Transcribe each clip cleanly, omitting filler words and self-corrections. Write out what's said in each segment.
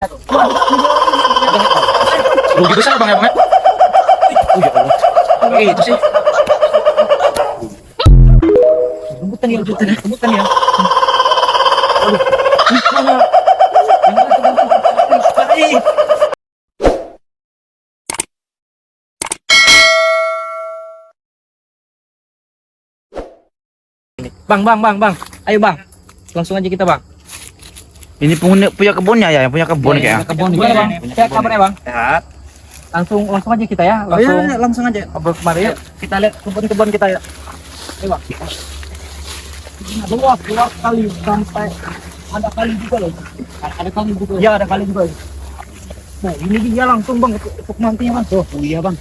Rugi besar bang ya bang ya. Oh ya Allah. Kayak gitu sih. Rembutan ya, rembutan ya. Aduh. Mana? Bang. Ayo bang. Langsung aja kita bang. Ini punya kebunnya ya, yang punya kebun Ya, kayak. kebun gimana bang? Sehat kabarnya bang? Sehat. Langsung aja kita ya. Langsung aja. Ngobrol kemarin ya. Kita lihat kebun-kebun kita ya. Ayo bang. Luas kali sampai ada kali juga loh. Ada kali juga. Ya ada kali juga. Nah ini dia langsung bang untuk mantinya bang. Oh iya bang.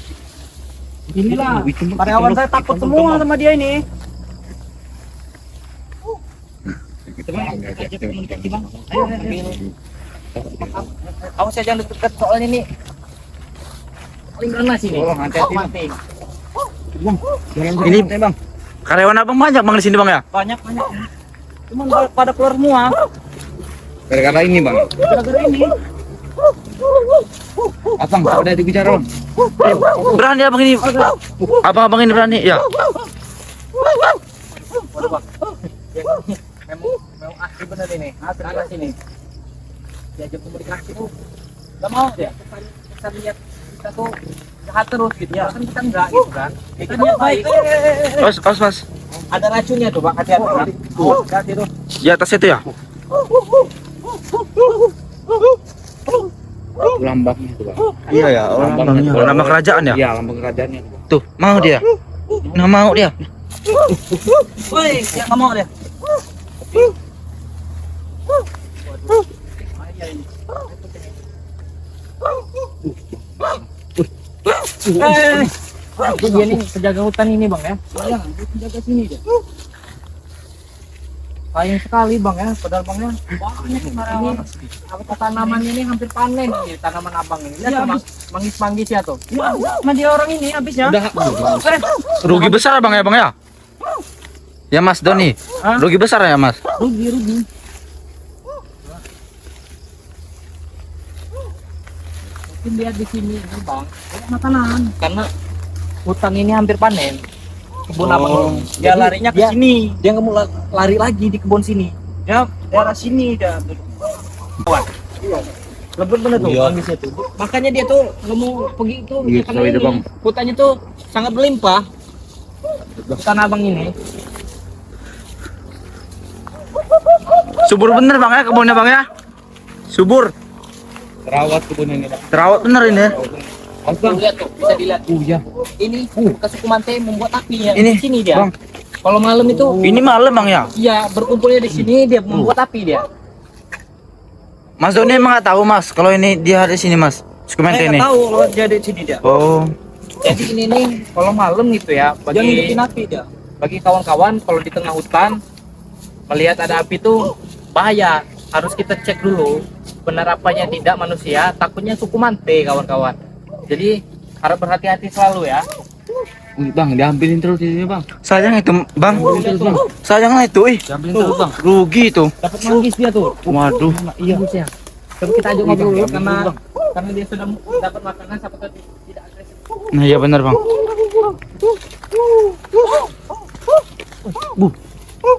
Inilah karyawan saya takut semua sama dia ini. Kita bang, ajak komunikasi bang. Ayo. Awas ya jangan dekat soalnya ini paling ganas ini. Oh, hati-hati. Mati. Ini bang. Karyawan abang banyak bang di sini bang ya. Banyak. Cuman pada keluar semua. Gara-gara ini bang. Gara-gara ini. Abang, udah dibicara bang. Berani abang ini. Abang ini berani ya. Waduh bang. Memang asli bener ini. Asli ini. Diajak komunikasi tuh nggak mau dia. Kita lihat kita tuh jahat terus gitu ya. Kan kita enggak gitu kan. Kita niat baik. Mas. Ada racunnya tuh bang. Hati-hati bang. Hati-hati tuh. Di atas itu ya. Lambangnya itu bang. Iya ya, lambangnya. Lambang kerajaan ya. Iya, lambang kerajaannya. Tuh, mau dia. Nah mau dia. Woi, dia nggak mau dia. Dia nih penjaga hutan ini bang ya. Iya, penjaga sini dia. Sayang sekali bang ya, padahal bang ya banyak ini apa tanaman ini hampir panen ini tanaman abang ini. Lihat bang, manggis ya tuh. Sama dia orang ini habisnya. Rugi besar bang ya bang ya. Ya Mas Doni. Rugi besar ya Mas. Rugi. Mungkin lihat di sini ini bang, banyak makanan karena hutan ini hampir panen. Kebun abang dia larinya ke sini, dia nggak mau lari lagi di kebun sini, dia daerah sini dia lebih bener tuh mangisnya tuh, makanya dia tuh nggak mau pergi itu karena ini hutannya tuh sangat berlimpah hutan abang ini. Subur bener bang ya kebunnya bang ya. Subur. Terawat kebun ini bang. Terawat bener ini. Bang, lihat tuh, bisa dilihat. Iya. Ini bekas suku Mante membuat api ya. Ini di sini dia. Bang. Kalau malam itu Ini malam bang ya. iya, berkumpulnya di sini dia membuat api dia. Mas Doni emang nggak tahu mas kalau ini dia ada di sini mas. Sukumente Saya ini. nggak tahu kalau dia ada di sini dia. Oh. Jadi ini nih kalau malam gitu ya, bagi api dia. Bagi kawan-kawan kalau di tengah hutan melihat ada api tuh bahaya. Harus kita cek dulu benar apanya tidak manusia, takutnya suku Mante kawan-kawan. Jadi harus berhati-hati selalu ya. Bang, diambilin terus ini bang. Sayang itu bang. Sayang itu, Diambilin terus bang. Rugi itu. Dapat manggis dia tuh. Waduh. Iya. Ya. Coba kita ajak ngobrol dulu karena dia sudah dapat makanan siapa tahu tidak agresif. Nah iya benar bang.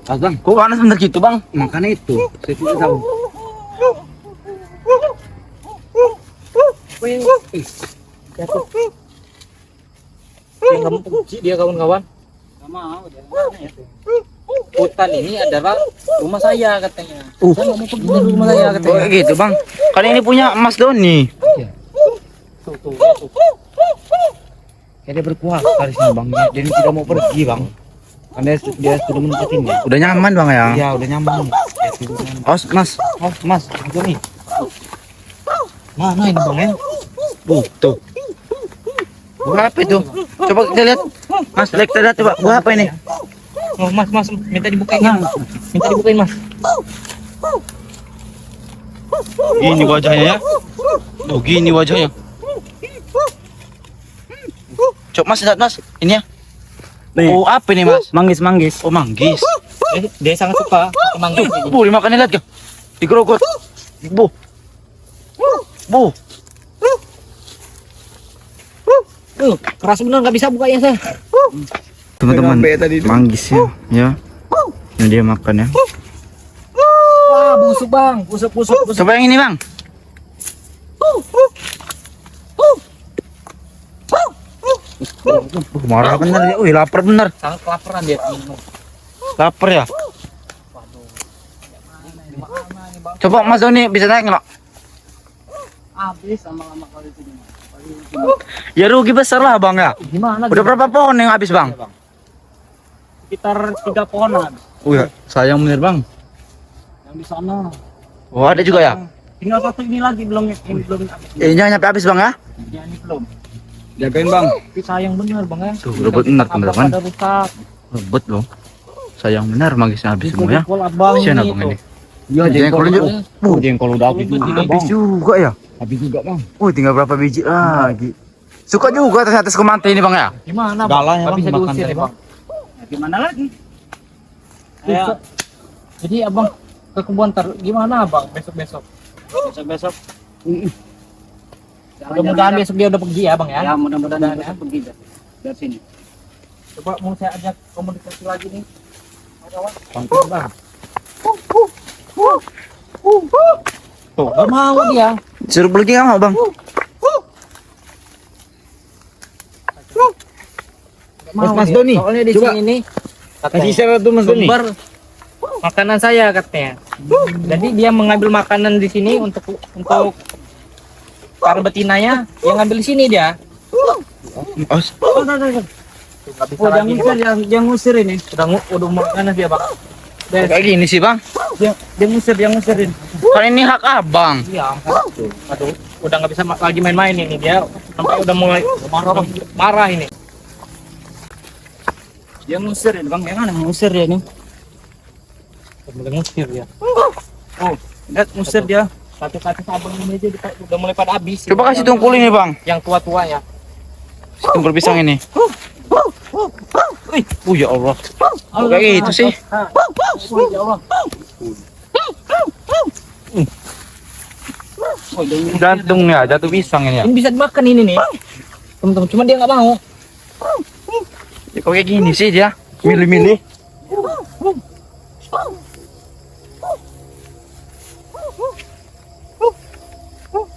Bang, kok panas bener gitu bang? Makanya itu. Saya tidak tahu. Jatuh. Dia nggak mau pergi dia kawan-kawan. Nggak mau dia. Hutan ini adalah rumah saya katanya. Saya nggak mau pergi dari rumah saya katanya. Oh gitu bang. Kan ini punya Mas Doni. Tuh. Kayak dia berkuasa dari sini bang. Jadi tidak mau pergi bang. Karena dia sudah menempatin ya. Udah nyaman bang ya? Iya udah nyaman. Mas. Doni. Mana ini bang ya? Tuh. Buah apa itu? Coba kita lihat. Mas, kita lihat coba. Buah apa ini? Oh, mas, minta dibukain mas. Gini wajahnya ya. Tuh, gini wajahnya. Coba mas, lihat mas. Ini ya. Oh, apa ini mas? Manggis. Oh, manggis. Dia sangat suka manggis ini. Bu, dimakan lihat ya. Digerogot. Bu. Bu. Keras bener nggak bisa bukanya saya. Teman-teman, manggisnya ya. Yang dia makan ya. Wah, busuk bang, busuk. Coba yang ini bang. Marah bener ya. Wih, lapar bener. Sangat kelaparan dia minum. Lapar ya. Coba Mas Doni bisa naik nggak? Habis sama kali itu. Ya rugi besar lah bang ya. Gimana? Udah berapa pohon yang habis bang? Sekitar 3 pohonan. Oh ya, sayang bener bang. Yang di sana. Oh ada juga ya? Tinggal satu ini lagi belum habis. Ini nyampe habis bang ya? Ya, ini belum. Jagain bang. Tapi sayang bener bang ya. Tuh, rebut bener teman-teman. Ada rusak. Rebut loh. Sayang benar manggisnya habis semua ya. Jengkol abang Kasian ini abang tuh. ini. Iya jengkol juga. Jengkol udah habis juga Habis bang. juga ya. Habis juga bang. Tinggal berapa biji lagi. Suka juga ternyata sekomante ini bang ya. Gimana bang? Galanya, Nggak Bang, bisa dimakan diusir saya, ya bang. Gimana lagi? Ya. Jadi abang ke kebun gimana abang besok? Besok. Mudah-mudahan besok dia udah pergi ya bang ya. Ya mudah-mudahan Ya. besok pergi dari sini. Coba mau saya ajak komunikasi lagi nih. Kawan. Pantul bang. Tuh, gak mau dia. Suruh pergi nggak mau bang? Gak mau Mas dia. Doni, Soalnya di coba. sini nih Kasih syarat tuh Mas Doni. sumber makanan saya katanya. Jadi dia mengambil makanan di sini untuk para betinanya yang ngambil di sini dia. Os. Jangan ngusir ini. Udah makanan dia bang. Kayak gini sih bang. Dia ngusirin. Kan ini hak abang. Iya, aduh, udah nggak bisa lagi main-main ini dia sampai udah mulai marah ini. Dia ngusir ini bang. Yang mana ngusir dia ini? Mulai ngusir ya. Oh, lihat ngusir dia. Satu-satu abang ini aja udah mulai pada habis. Coba kasih tungkul ini bang. Yang tua-tua ya. Tungkul pisang ini. Ya Allah. Kayak gitu sih. Ya Allah. Gantung ya, jatuh pisang ini ya. Ini bisa dimakan ini nih. Teman-teman, cuma dia nggak mau. Ya, kok kayak gini sih dia? Milih-milih.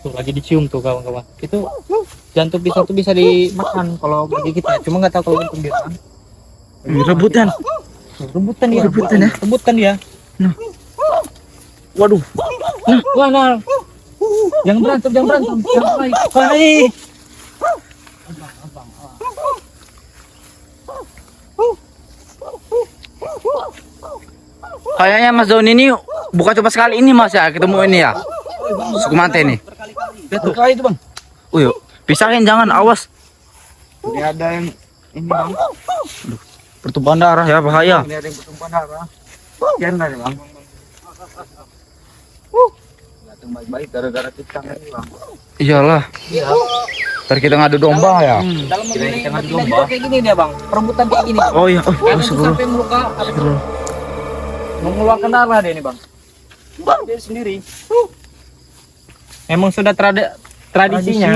Tuh lagi dicium tuh kawan-kawan. Itu jantung pisang tuh bisa dimakan kalau bagi kita. Cuma nggak tahu kalau untuk dia. Rebutan. Rebutan dia. Rebutan ya? Rebutan dia. Waduh. Nah. Jangan berantem. Jangan baik. Kayaknya Mas Doni ini bukan cuma sekali ini Mas ya ketemu ini ya. Sukumante ini. Berkali itu bang. Yuk, pisahin jangan awas. Ini ada yang ini bang. Pertumpahan darah ya bahaya. Ini ada yang bertumpahan darah. Jangan lah bang. Datang baik-baik gara-gara kita ini bang. Iyalah. Ntar kita ngadu domba ya. Dalam mengenai domba kayak gini dia bang. Perebutan kayak gini. Oh iya. Kadang tuh sampai meluka. Mengeluarkan darah dia nih bang. Dia sendiri. Emang sudah tradisinya.